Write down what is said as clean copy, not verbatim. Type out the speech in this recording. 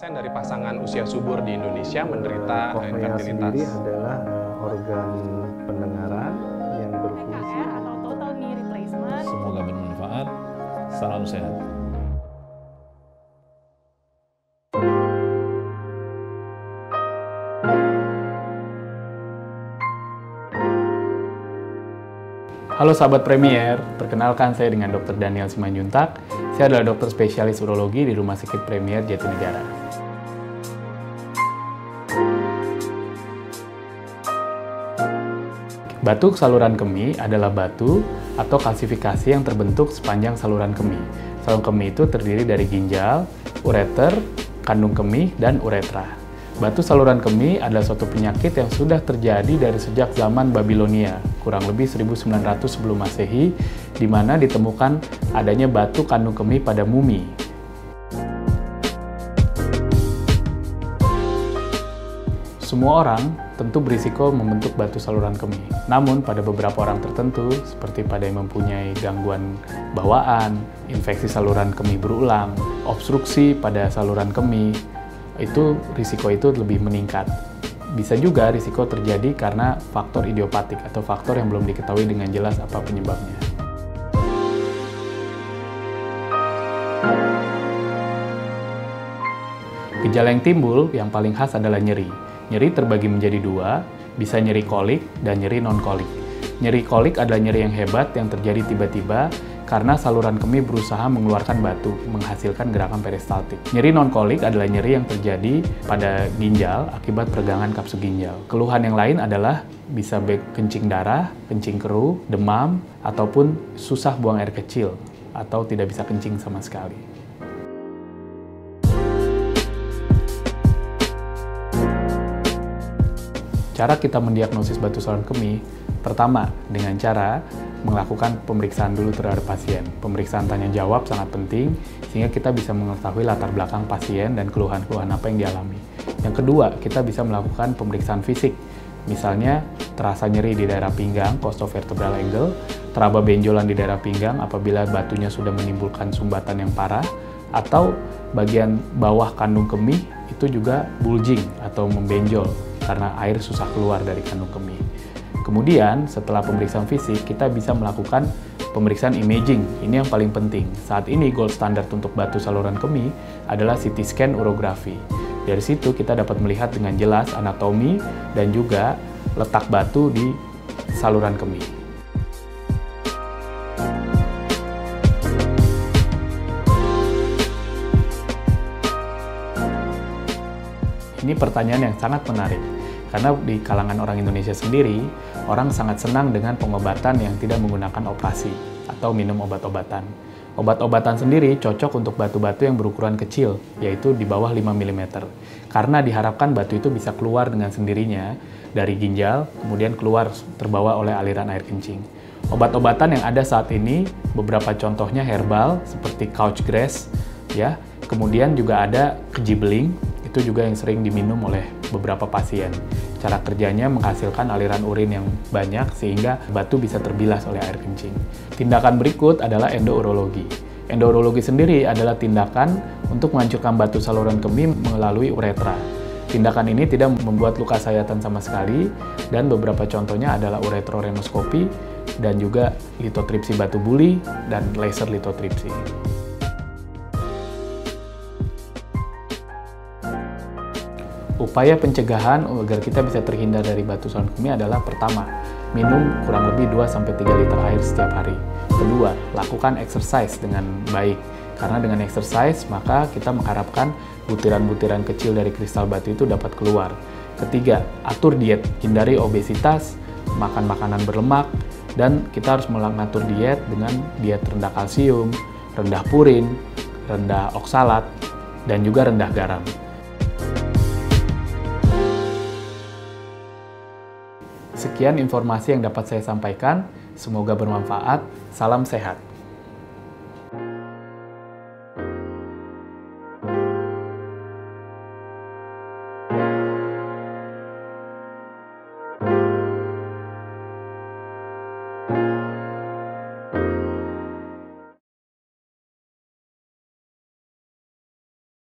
50% dari pasangan usia subur di Indonesia menderita Kornea sendiri infertilitas. adalah organ pendengaran yang berfungsi. TKR atau total knee replacement. Semoga bermanfaat. Salam sehat. Halo sahabat Premier, perkenalkan saya dengan Dr. Daniel Simanjuntak. Saya adalah dokter spesialis urologi di Rumah Sakit Premier Jatinegara. Batu saluran kemih adalah batu atau kalsifikasi yang terbentuk sepanjang saluran kemih. Saluran kemih itu terdiri dari ginjal, ureter, kandung kemih, dan uretra. Batu saluran kemih adalah suatu penyakit yang sudah terjadi dari sejak zaman Babilonia, kurang lebih 1900 sebelum Masehi, di mana ditemukan adanya batu kandung kemih pada mumi. Semua orang tentu berisiko membentuk batu saluran kemih. Namun pada beberapa orang tertentu, seperti pada yang mempunyai gangguan bawaan, infeksi saluran kemih berulang, obstruksi pada saluran kemih, itu risiko itu lebih meningkat. Bisa juga risiko terjadi karena faktor idiopatik atau faktor yang belum diketahui dengan jelas apa penyebabnya. Gejala yang timbul yang paling khas adalah nyeri. Nyeri terbagi menjadi dua, bisa nyeri kolik dan nyeri non-kolik. Nyeri kolik adalah nyeri yang hebat yang terjadi tiba-tiba karena saluran kemih berusaha mengeluarkan batu, menghasilkan gerakan peristaltik. Nyeri non-kolik adalah nyeri yang terjadi pada ginjal akibat peregangan kapsul ginjal. Keluhan yang lain adalah bisa kencing darah, kencing keruh, demam, ataupun susah buang air kecil, atau tidak bisa kencing sama sekali. Cara kita mendiagnosis batu saluran kemih, pertama dengan cara melakukan pemeriksaan dulu terhadap pasien. Pemeriksaan tanya jawab sangat penting, sehingga kita bisa mengetahui latar belakang pasien dan keluhan-keluhan apa yang dialami. Yang kedua, kita bisa melakukan pemeriksaan fisik. Misalnya, terasa nyeri di daerah pinggang, costovertebral angle, teraba benjolan di daerah pinggang apabila batunya sudah menimbulkan sumbatan yang parah, atau bagian bawah kandung kemih itu juga bulging atau membenjol karena air susah keluar dari kandung kemih. Kemudian, setelah pemeriksaan fisik, kita bisa melakukan pemeriksaan imaging. Ini yang paling penting. Saat ini, gold standard untuk batu saluran kemih adalah CT scan urografi. Dari situ, kita dapat melihat dengan jelas anatomi dan juga letak batu di saluran kemih. Ini pertanyaan yang sangat menarik. Karena di kalangan orang Indonesia sendiri, orang sangat senang dengan pengobatan yang tidak menggunakan operasi atau minum obat-obatan. Obat-obatan sendiri cocok untuk batu-batu yang berukuran kecil, yaitu di bawah 5 mm. Karena diharapkan batu itu bisa keluar dengan sendirinya dari ginjal, kemudian keluar terbawa oleh aliran air kencing. Obat-obatan yang ada saat ini, beberapa contohnya herbal, seperti couch grass, ya. Kemudian juga ada kejibeling, itu juga yang sering diminum oleh beberapa pasien. Cara kerjanya menghasilkan aliran urin yang banyak sehingga batu bisa terbilas oleh air kencing. Tindakan berikut adalah endourologi. Endourologi sendiri adalah tindakan untuk menghancurkan batu saluran kemih melalui uretra. Tindakan ini tidak membuat luka sayatan sama sekali, dan beberapa contohnya adalah uretrorenoskopi dan juga litotripsi batu buli dan laser litotripsi. Upaya pencegahan agar kita bisa terhindar dari batu saluran kemih adalah pertama, minum kurang lebih 2-3 liter air setiap hari. Kedua, lakukan exercise dengan baik. Karena dengan exercise, maka kita mengharapkan butiran-butiran kecil dari kristal batu itu dapat keluar. Ketiga, atur diet, hindari obesitas, makan makanan berlemak, dan kita harus mengatur diet dengan diet rendah kalsium, rendah purin, rendah oksalat, dan juga rendah garam. Sekian informasi yang dapat saya sampaikan, semoga bermanfaat. Salam sehat.